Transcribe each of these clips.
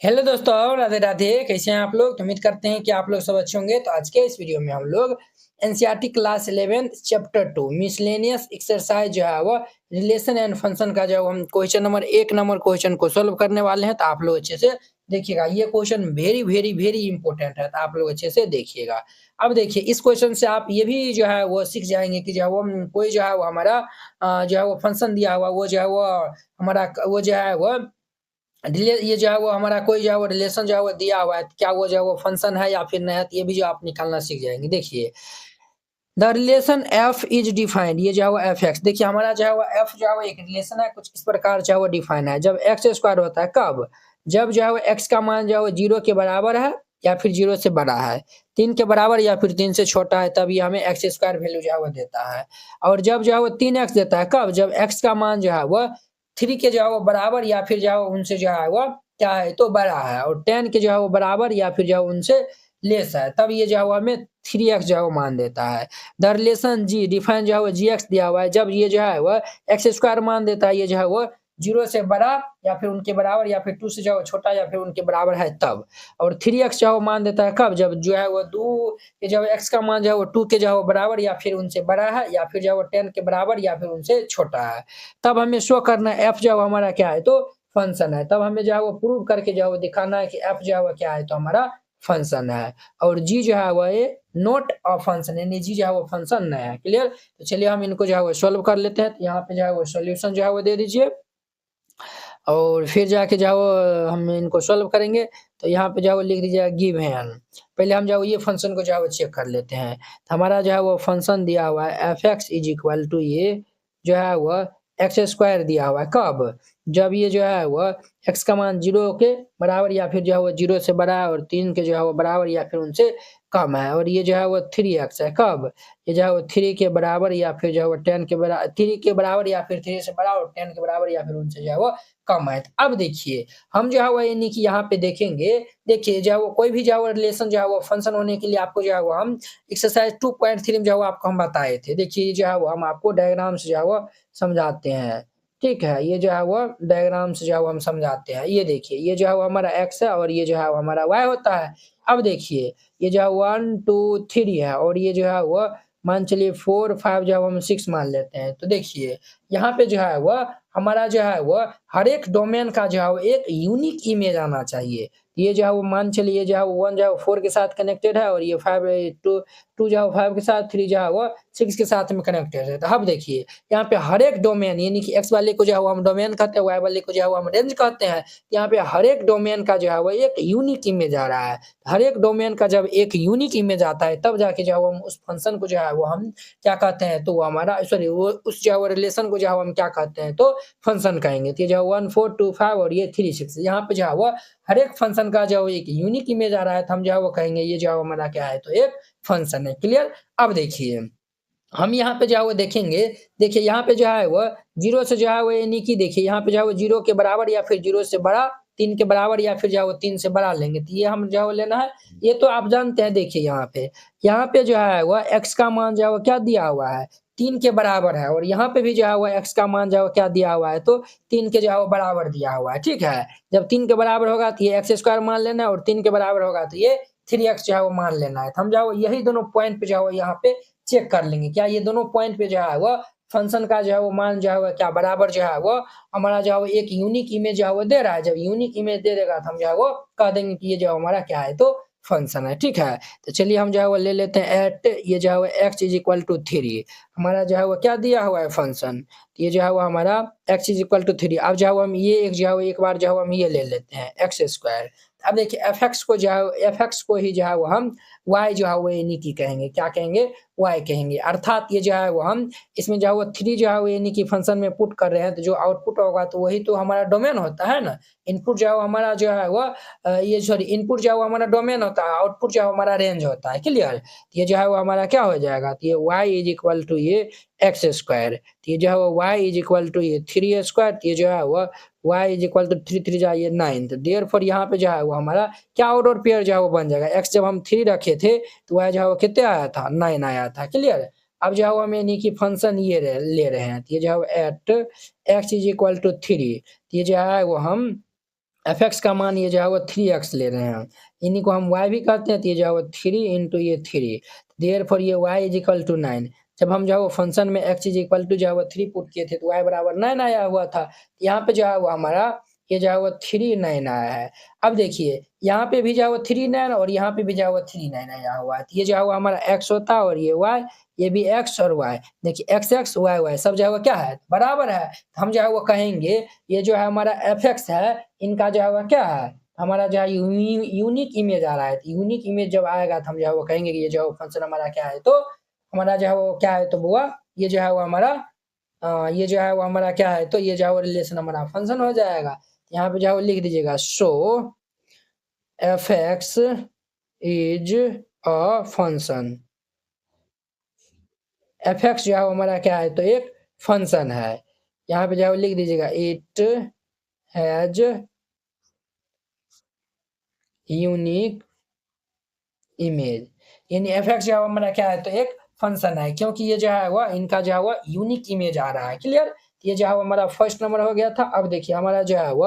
Hello दोस्तों, राधे राधे। कैसे हैं आप लोग? तो उम्मीद करते हैं कि आप लोग सब अच्छे होंगे। तो आज के इस वीडियो में हम लोग NCERT class 11 chapter 2 miscellaneous exercise जो है वो रिलेशन एंड फंक्शन का जो हम क्वेश्चन नंबर 1 नंबर क्वेश्चन को सॉल्व करने वाले हैं। तो आप लोग अच्छे से देखिएगा, ये question very very very important है, तो आप लोग अच्छे से देखिएगा। अब देखिए, इस क्वेश्चन से आप ये भी जो है वो सीख जाएंगे कि जो है वो कोई जो है वो हमारा जो है वो फंक्शन दिया हुआ, वो जो है वो हमारा वो जो है वो ये जो है वो हमारा कोई जो है वो रिलेशन जो है वो दिया हुआ है, क्या वो जो है वो फंक्शन है या फिर नहीं है, तो ये भी जो आप निकालना सीख जाएँगे। देखिए, the relation F is defined, ये जो है वो एफ एक्स, देखिए हमारा जो है वो एफ जो है वो एक रिलेशन है, कुछ इस प्रकार जो है वो डिफाइन है। जब एक्स स्क्वायर होता है कब? जब जो है वो एक्स का मान जो है वो 0 के बराबर है या फिर 0 से बड़ा है, 3 के बराबर या फिर 3 से छोटा है, तब ये हमें एक्स स्क्वायर वैल्यू जो है वो देता है। और जब जो है वो 3x देता है कब? जब एक्स का मान जो है वो 3 के जो है वो बराबर या फिर जो है वो उनसे जो है वो क्या है तो बड़ा है, और 10 के जो है वो बराबर या फिर जो है उनसे लेस है, तब ये जो है वो हमें 3x जो है वो मान देता है। द रिलेशन जी डिफाइन जो है वो gx दिया हुआ है, जब ये जो है वो एक्स स्क्वायर मान देता है, ये जो है वो 0 से बड़ा या फिर उनके बराबर या फिर 2 से जो है वो छोटा या फिर उनके बराबर है तब। और 3x जो है वो मान देता है कब? जब जो है वो 2 ये जो x का मान जो है वो 2 के जो है वो बराबर या फिर उनसे बड़ा है या फिर जो है वो 10 के बराबर या फिर उनसे छोटा है। तब हमें शो करना है f जो है वो हमारा क्या है तो फंक्शन है। तब हमें जो है वो प्रूव करके जो है वो दिखाना है कि f जो है वो क्या है तो हमारा फंक्शन है, और g जो है वो ये नॉट अ फंक्शन, यानी जी जो है वो फंक्शन नहीं है। क्लियर? तो चलिए हम इनको जो है वो सॉल्व कर लेते हैं। तो यहाँ पे जो है वो सॉल्यूशन जो है वो दे दीजिए, और फिर जाके जो है वो हम इनको सॉल्व करेंगे। तो यहाँ पे जो है वो लिख दीजिएगा गिवन। पहले हम जो है वो ये फंक्शन को जो है वो चेक कर लेते हैं। तो हमारा जो है वो फंक्शन दिया हुआ है f(x) इज इक्वल टू ये जो है वो एक्स स्क्वायर दिया हुआ है कब? जब ये जो है वो x का मान 0 के बराबर या फिर जो है वो 0 से बड़ा है, और 3 के जो है वो बराबर या फिर उनसे कम है, और ये जो है वो 3x है कब? ये जो है वो 3 के बराबर या फिर जो है वो 10 के 3 के बराबर या फिर 3 से बड़ा और 10 के बराबर या फिर उनसे जो है वो कम है। अब देखिए, हम जो है वो यानी कि यहाँ पे देखेंगे, देखिए जो है वो कोई भी जो है वो रिलेशन जो है वो फंक्शन होने के लिए आपको जो है वो हम एक्सरसाइज 2.3 में जो है वो आपको हम बताए थे। देखिए, ये जो है वो हम आपको डायग्राम से जो है वो समझाते हैं। ठीक है? ये जो है वो डायग्राम से जो है वो हम समझाते हैं। ये देखिए, ये जो है वो हमारा x है और ये जो है वो हमारा y होता है। अब देखिए, ये जो है 1, 2, 3 है, और ये जो है वो मान चलिए 4, 5 जो है हम 6 मान लेते हैं। तो देखिए, यहाँ पे जो है वो हमारा जो है वो हर एक डोमेन का जो है वो एक यूनिक इमेज आना चाहिए। ये जो है वो मान चलिए जो है वो 1 जो है वो 4 के साथ कनेक्टेड है, और ये 5 2 जो है वो 5 के साथ, 3 जो है वो 6 के साथ में कनेक्टेड है। तो अब देखिए, यहाँ पे हर एक डोमेन यानी कि x वाले को जो है वो हम डोमेन कहते हैं, y वाले को जो है वो हम रेंज कहते हैं। यहाँ पे हर एक डोमेन का जो है वो एक यूनिक इमेज आ रहा है। हर एक डोमेन का जब एक यूनिक इमेज आता है, तब जाके जो है वो हम उस फंक्शन को जो है वो हम क्या कहते हैं तो वो हमारा सॉरी वो उस जो है वो रिलेशन को जो है वो हम क्या कहते हैं तो फंक्शन कहेंगे। तो ये जो है 1, 4, 2, 5 और ये 3, 6, यहाँ पे जो है वो हर एक फंक्शन का जो एक यूनिक इमेज आ रहा है, तो हम जो है वो कहेंगे ये जो है हमारा क्या है तो एक फंक्शन है। क्लियर? अब देखिए, हम यहाँ पे जो है वो देखेंगे, देखिए यहाँ पे जो है वो 0 से जो है वो यानी कि देखिए यहाँ पे जो है वो 0 के बराबर या फिर 0 से बड़ा, 3 के बराबर या फिर जो है वो 3 से बड़ा लेंगे। तो ये हम जो है वो लेना है, ये तो आप जानते हैं। देखिए यहाँ पे जो है वो x का मान जो है वो क्या दिया हुआ है 3 के बराबर है, और यहाँ पे भी जो है वो x का मान जो है वो क्या दिया हुआ है तो 3 के जो है वो बराबर दिया हुआ है। ठीक है? जब 3 के बराबर होगा तो ये एक्स स्क्वायर मान लेना है, और 3 के बराबर होगा तो ये 3x जो है वो मान लेना है। तो हम जो है वो यही दोनों पॉइंट पे जो है वो यहाँ पे चेक कर लेंगे, क्या ये दोनों पॉइंट पे जो है वो फंक्शन का जो है वो मान जो है वो क्या बराबर जो है वो हमारा जो है वो एक यूनिक इमेज जो है वो दे रहा है। जब यूनिक इमेज दे देगा तो हम जो है वो कह देंगे कि ये जो हमारा क्या है तो फंक्शन है। ठीक है? तो चलिए हम जो है वो ले लेते हैं एट ये जो है वो x इज इक्वल टू 3, हमारा जो है वो क्या दिया हुआ है फंक्शन, ये जो है वो हमारा x इज इक्वल टू 3। अब जो है वो हम ये एक जो है वो एक बार जो है वो हम ये ले लेते हैं एक्स स्क्वायर। अब देखिए एफ को जो है एफ को ही जो है वो हम y जो है वो यानी कि कहेंगे, क्या कहेंगे y कहेंगे। अर्थात ये जो है वो हम इसमें जो है वो 3 जो है वो यानी कि फंक्शन में पुट कर रहे हैं, तो जो आउटपुट होगा तो वही तो हमारा डोमेन होता है ना। इनपुट जो है वो हमारा जो है वो ये सॉरी इनपुट जो है वो हमारा डोमेन होता है, आउटपुट जो है हमारा रेंज होता है। क्लियर? ये जो है वो हमारा क्या हो जाएगा, तो ये y इज इक्वल टू ये एक्स स्क्वायर, तो ये जो है वो y इज इक्वल टू ये 3 स्क्वायर, तो ये जो है वो y इज इक्वल टू 3 3 जाइए 9। तो देयरफॉर यहाँ पे जो है वो हमारा क्या ऑर्डर पेयर जो है वो बन जाएगा। x जब हम 3 रखे थे तो y जो है वो कितने आया था 9 आया था। क्लियर? अब जो है वो हम यानी कि फंक्शन ये ले रहे हैं, तो ये जो है at x is equal to 3, ये जो है वो हम एफ एक्स का मान ये जो है वो 3x ले रहे हैं, इन्हीं को हम y भी कहते हैं, तो ये जो है वो 3 इंटू ये 3, देयरफॉर ये y इज इक्वल टू 9। जब हम जो है वो फंक्शन में x इज इक्वल टू जो है वो 3 पुट किए थे तो y बराबर 9 आया हुआ था। यहाँ पे जो है वो हमारा ये जो है वो 3 9 आया है। अब देखिए यहाँ पे भी जो है वो 3 9 और यहाँ पे भी जो है वो 3 9 आया हुआ है, तो ये जो है वो हमारा x होता है और ये y, ये भी x और y, देखिए x x y y सब जो है वो क्या है, बराबर है। हम जो है वो कहेंगे ये जो है हमारा एफ एक्स है, इनका जो है वो क्या है, हमारा जो है यूनिक इमेज आ रहा है। तो यूनिक इमेज जब आएगा तो हम जो है वो कहेंगे कि ये जो है फंक्शन हमारा क्या है, तो हमारा जो है वो क्या है, तो बुआ ये जो है वो हमारा ये जो है वो हमारा क्या है, तो ये जो है वो रिलेशन हमारा फंक्शन हो जाएगा। यहाँ पे जो है वो लिख दीजिएगा, so f x is a function. F x जो है वो हमारा क्या है, तो एक फंक्शन है। यहाँ पे जो है वो लिख दीजिएगा, इट हैज यूनिक इमेज, यानी एफ एक्स जो है हमारा क्या है, तो एक फंक्शन है, क्योंकि ये जो है वो इनका जो है वो यूनिक इमेज आ रहा है। क्लियर, ये जो है हमारा फर्स्ट नंबर हो गया था। अब देखिए हमारा जो है वो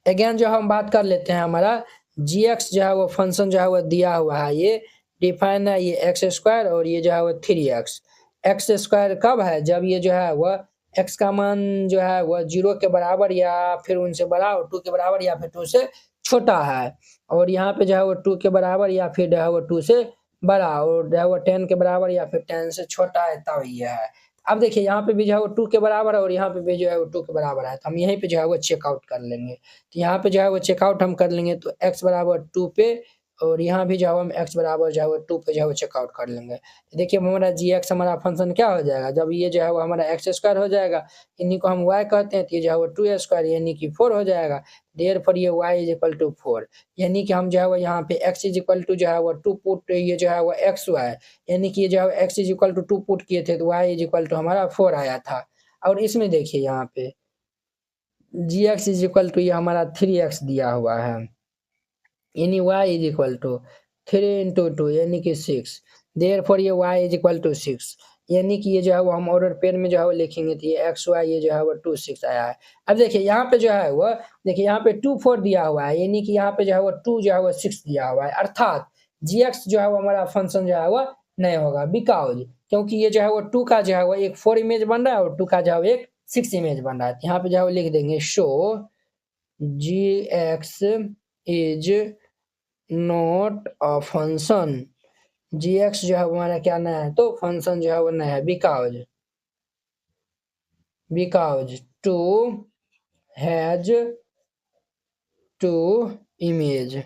अगेन जो हम बात कर लेते हैं, हमारा जी एक्स जो है वो फंक्शन जो है वो दिया हुआ है, ये डिफाइन है, ये एक्स स्क्वायर और ये जो है वो 3x। एक्स स्क्वायर कब है, जब ये जो है वह एक्स का मान जो है वह 0 के बराबर या फिर उनसे बड़ा और 2 के बराबर या फिर 2 से छोटा है, और यहाँ पे जो है वो 2 के बराबर या फिर जो है वो 2 से बड़ा और जो है वो 10 के बराबर या फिर 10 से छोटा है, तब ये है। अब देखिए यहाँ पे भी जो है वो 2 के बराबर है और यहाँ पे भी जो है वो 2 के बराबर है, तो हम यहीं पे जो है वो चेकआउट कर लेंगे। तो यहाँ पे जो है वो चेकआउट हम कर लेंगे, तो x बराबर 2 पे और यहाँ भी जो है हम x बराबर जो है वो 2 पे जो है वो चेकआउट कर लेंगे। तो देखिए हमारा जी एक्स हमारा फंक्शन क्या हो जाएगा, जब ये जो है वो हमारा एक्स स्क्वायर हो जाएगा, इन्हीं को हम y कहते हैं, तो ये जो है वो 2 स्क्वायर यानी कि 4 हो जाएगा। देयरफॉर ये y इज इक्वल टू 4, यानी कि हम जो है वो यहाँ पे x इज इक्वल टू जो है वो 2 पुट ये जो है वो एक्स y, यानी कि ये जो है x is equal to 2 put किए थे तो y इज इक्वल टू हमारा 4 आया था। और इसमें देखिए यहाँ पे g x is equal to ये हमारा 3x दिया हुआ है, यानी y is equal to 3 into 2 यानी कि 6, देयरफॉर ये y इज इक्वल टू 6, यानी कि ये जो है वो हम ऑर्डर पेयर में जो है वो लिखेंगे, तो ये एक्स वाई ये जो है वो 2 6 आया है। अब देखिए यहाँ पे जो है वो देखिए यहाँ पे 2 4 दिया हुआ है, यानी कि यहाँ पे जो है वो 2 जो है वो 6 दिया हुआ है, अर्थात जी एक्स जो है वो हमारा फंक्शन जो है वो नहीं होगा, बिकॉज क्योंकि ये जो है वो 2 का जो है वो एक 4 इमेज बन रहा है और 2 का जो है वो एक 6 इमेज बन रहा है। यहाँ पे जो है वो लिख देंगे, show g x is not a function. G x जो है हमारा क्या नहीं है, तो फंक्शन जो है वो नहीं है, because two has two image,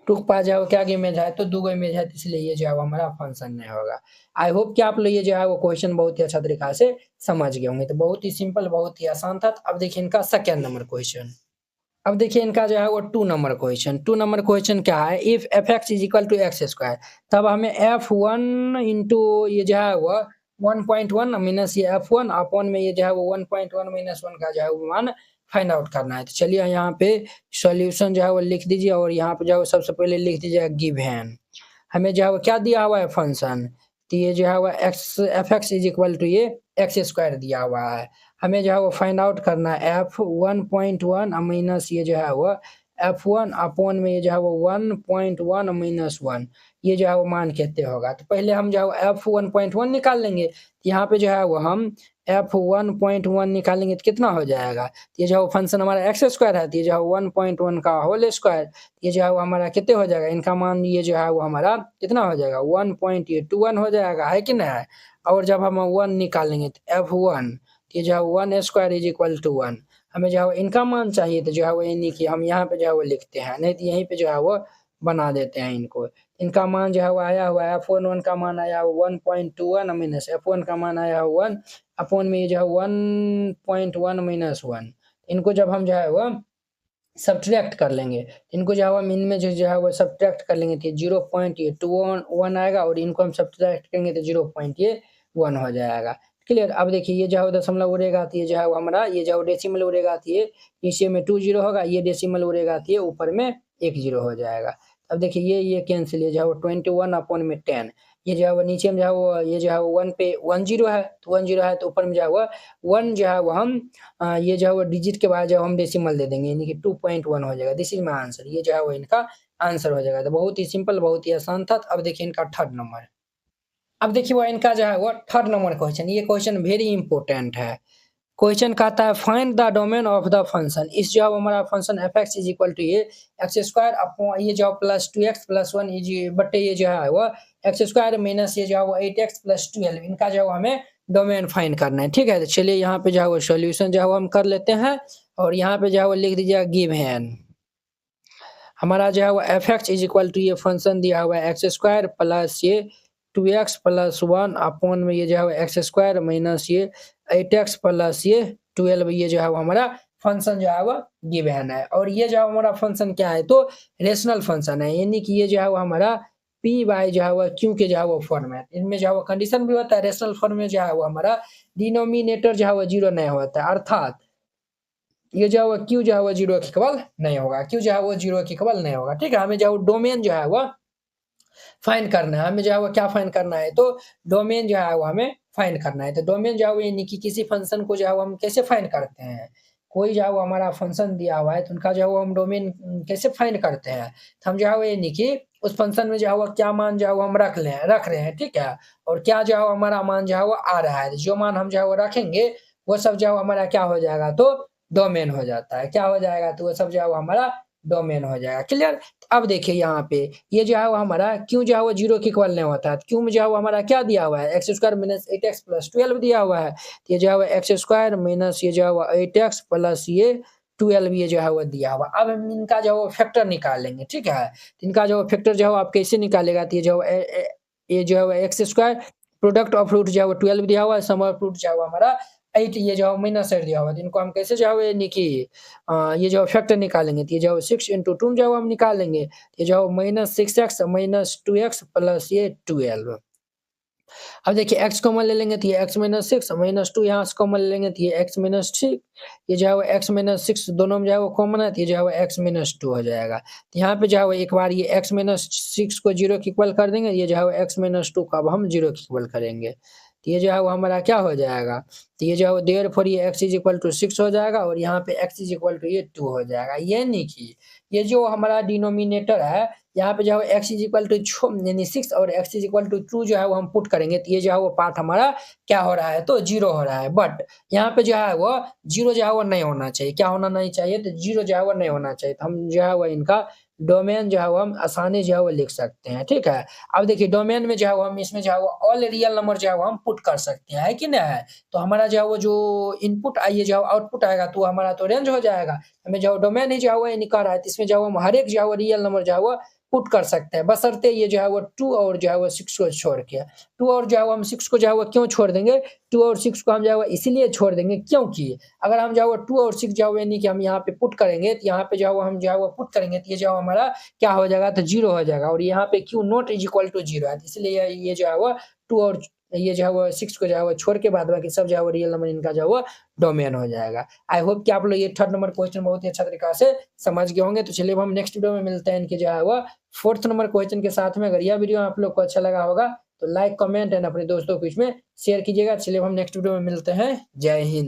two के पास जो है वो क्या इमेज है, तो 2 इमेज है, तो इसलिए ये जो है वो हमारा फंक्शन नहीं होगा। आई होप कि आप लोग ये जो है वो क्वेश्चन बहुत ही अच्छा तरीका से समझ गए होंगे। तो बहुत ही सिंपल, बहुत ही आसान था। अब देखिए इनका सेकेंड नंबर क्वेश्चन। अब देखिए इनका जो है वो 2 नंबर क्वेश्चन। 2 नंबर क्वेश्चन क्या है, if f x is equal to x square, तब हमें एफ वन इंटू ये जो है वो 1.1 माइनस ये एफ वन अपॉन में ये जो है वो 1.1 माइनस 1 का जो है वो मान फाइंड आउट करना है। तो चलिए यहाँ पे सॉल्यूशन जो है वो लिख दीजिए और यहाँ पे जो है वो सबसे पहले लिख दीजिएगा गिवन। हमें जो है वो क्या दिया हुआ है फंक्शन, तो ये जो है वो x f x is equal to ये एक्स स्क्वायर दिया हुआ है। हमें जो है वो फाइंड आउट करना है एफ 1.1 माइनस ये जो है वो एफ वन अपॉन में ये जो है वो 1.1 माइनस 1, ये जो है वो मान कितने होगा। तो पहले हम जो है एफ 1.1 निकाल लेंगे, यहाँ पे जो है वो हम एफ 1.1 निकालेंगे तो कितना हो जाएगा, ये जो है फंक्शन हमारा एक्स स्क्वायर है, तो ये जो है 1.1 का होल स्क्वायर, ये जो है वो हमारा कितने हो जाएगा, इनका मान ये जो है वो हमारा कितना हो जाएगा 1.21 हो जाएगा, है कि नहीं है। और जब हम 1 निकालेंगे तो एफ वन ये जो है 1 स्क्वायर इज इक्वल टू 1, हमें जो है इनका मान चाहिए, तो जो है वो यानी कि हम यहाँ पे जो है वो लिखते हैं, नहीं तो यहीं पे जो है वो बना देते हैं इनको। इनका मान जो है वो आया हुआ है, F1 का मान आया हुआ 1.21 माइनस F1 का मान आया हुआ 1 अपॉन में ये जो है 1.1 माइनस 1, इनको जब हम जो है वो सब्ट्रैक्ट कर लेंगे, इनको जो है इनमें जो है वो सब्ट्रैक्ट कर लेंगे तो 0.21 आएगा और इनको हम सब्ट्रैक्ट करेंगे तो 0.1 हो जाएगा। क्लियर। अब देखिए ये जो है दशमलव उड़ेगा तो ये जो है वो हमारा ये जो डेसिमल उड़ेगा तो ये नीचे में 2 0 होगा, ये डेसिमल उड़ेगा तो ये ऊपर में 1 0 हो जाएगा। अब देखिए ये कैंसिल, ये जो है 21 अपॉन में 10, ये जो है वो नीचे में जो है वो ये जो है वो 1 पे 1 0 है, तो 1 0 है तो ऊपर में जो है वो 1 जो है वो हम ये जो है वो डिजिट के बाद जो हम डेसिमल दे देंगे, यानी कि 2.1 हो जाएगा। This is my answer. ये जो है वो इनका आंसर हो जाएगा। तो बहुत ही सिंपल, बहुत ही आसान था। अब देखिए इनका थर्ड नंबर। अब देखिए वो इनका जो है वो थर्ड नंबर क्वेश्चन, ये क्वेश्चन वेरी इंपॉर्टेंट है। क्वेश्चन कहता है find the domain of the function. इस जो हमारा function f x is equal to ये एक्स स्क्वायर अपॉन ये जो प्लस 2x प्लस 1 बटे ये जो है वो एक्स स्क्वायर माइनस ये जो है वो 8x प्लस 12, इनका जो है हमें डोमेन फाइंड करना है। ठीक है, तो चलिए यहाँ पे जो है वो सोल्यूशन जो है वो हम कर लेते हैं, और यहाँ पे जो है वो लिख दीजिएगा गिवन। हमारा जो है वो f x is equal to ये फंक्शन दिया हुआ है एक्स स्क्वायर प्लस ये 2x प्लस 1 अपॉन में ये जो है एक्स स्क्वायर माइनस ये 8x प्लस ये 12, ये जो है वो हमारा फंक्शन जो है वो गिवन है। और ये जो हमारा फंक्शन क्या है, तो रेशनल फंक्शन है, यानी कि ये जो है वो हमारा पी बाई जो है वो क्यू के जो है वो फॉर्म है। इनमें जो है वो कंडीशन भी होता है, रेशनल फॉर्म में जो है वो हमारा डिनोमिनेटर जो है वो 0 नहीं होता है, अर्थात ये जो है वो क्यू जो है वो 0 के इक्वल नहीं होगा, क्यू जो है वो 0 के इक्वल नहीं होगा। ठीक है, हमें जो है डोमेन जो है वो फाइंड करना है। हमें जो है वो क्या फाइंड करना है, तो डोमेन जो है वो हमें फाइंड करना है। तो डोमेन जो है वो यानी कि किसी फंक्शन को जो है वो हम कैसे फाइंड करते हैं, कोई जो है वो हमारा फंक्शन दिया हुआ है तो उनका जो है वो हम डोमेन कैसे फाइंड करते हैं। तो हम जो है वो यानी कि उस फंक्शन में जो है वो क्या मान जो है वो हम रख रहे हैं। ठीक है, और क्या जो है हमारा मान जो है वो आ रहा है, जो मान हम जो है वो रखेंगे वो सब जो है हमारा क्या हो जाएगा, तो डोमेन हो जाता है। क्या हो जाएगा, तो वो सब जो है वो हमारा डोमेन हो जाएगा। क्लियर। अब देखिए यहाँ पे ये जो है वो हमारा क्यू जो है वो 0 के इक्वल नहीं होता है। क्यू में जो है वो हमारा क्या दिया हुआ है, x square minus 8x plus 12 दिया हुआ है। ये जो है वो एक्स स्क्वायर माइनस ये जो है वो 8x प्लस ये 12 ये जो है वो दिया हुआ। अब हम इनका जो है वो फैक्टर निकालेंगे। ठीक है, इनका जो फैक्टर जो है आप कैसे निकालेगा, तो ये जो है ये जो है वो x square product of root जो है वो 12 दिया हुआ है, सम ऑफ रूट जो है वो हमारा 8 ये जो है माइनस 8 दिया हुआ है। इनको हम कैसे जो है वो यानी कि ये जो फैक्टर निकालेंगे, तो ये जो 6 इंटू 2 जो है हम निकालेंगे, ये जो minus 6x minus 2x plus ये 12। अब देखिए x कॉमन ले लेंगे तो ये x माइनस 6 माइनस 2 यहाँ से कॉमन ले लेंगे तो ये x माइनस 6, ये जो है वो x माइनस 6 दोनों में जो है वो कॉमन है, तो ये जो है वो x माइनस 2 हो जाएगा। तो यहाँ पे जो है वो एक बार ये x माइनस 6 को 0 के इक्वल कर देंगे, ये जो है वो x माइनस 2 को अब हम 0 के इक्वल करेंगे, तो ये जो है वो हमारा क्या हो जाएगा, तो ये जो है वो देयरफॉर ये x इज इक्वल टू 6 हो जाएगा, और यहाँ पे x इज इक्वल टू ये 2 हो जाएगा। यानी कि ये जो हमारा डिनोमिनेटर है, यहाँ पे जो है x इज इक्वल टू यानी 6 और x इज इक्वल टू 2 जो है वो हम पुट करेंगे, तो ये जो है वो पार्ट हमारा क्या हो रहा है, तो 0 हो रहा है। बट यहाँ पे जो है वो 0 जो है वो नहीं होना चाहिए। क्या होना नहीं चाहिए, तो 0 जो है वो नहीं होना चाहिए। तो हम जो है वो इनका डोमेन जो है वो हम आसानी जो है वो लिख सकते हैं। ठीक है, अब देखिए डोमेन में जो है वो हम इसमें जो है वो ऑल रियल नंबर जो है वो हम पुट कर सकते हैं, है कि नहीं है। तो हमारा जो है वो जो इनपुट आइए जो आउटपुट आएगा तो हमारा तो रेंज हो जाएगा। हमें जो डोमेन ही जो है वो निकाल रहा है, तो इसमें जो है हम हर एक जो है वो रियल नंबर जो है वो पुट कर सकते हैं, बशर्ते ये जो है वो 2 और जो है वो 6 को छोड़ के। 2 और जो है वो हम 6 को जो है वो क्यों छोड़ देंगे, 2 और 6 को हम जो है वो इसीलिए छोड़ देंगे क्योंकि अगर हम जो है वो 2 और 6 जो है यानी कि हम यहाँ पे पुट करेंगे, तो यहाँ पे जो है वो हम जो है वो पुट करेंगे, तो ये जो है हमारा क्या हो जाएगा, तो 0 हो जाएगा। और यहाँ पे q not is equal to 0 है, इसलिए ये जो है वो 2 और ये जो है वो 6 को जो है वो छोड़ के बाद बाकी सब जो है वो रियल नंबर इनका जो है वो डोमेन हो जाएगा। आई होप कि आप लोग ये थर्ड नंबर क्वेश्चन बहुत ही अच्छा तरीका से समझ गए होंगे। तो चलिए हम नेक्स्ट वीडियो में मिलते हैं इनके जो है वो फोर्थ नंबर क्वेश्चन के साथ में। अगर यह वीडियो आप लोग को अच्छा लगा होगा तो लाइक कमेंट एंड अपने दोस्तों के बीच में शेयर कीजिएगा। चलिए हम नेक्स्ट वीडियो में मिलते हैं। जय हिंद।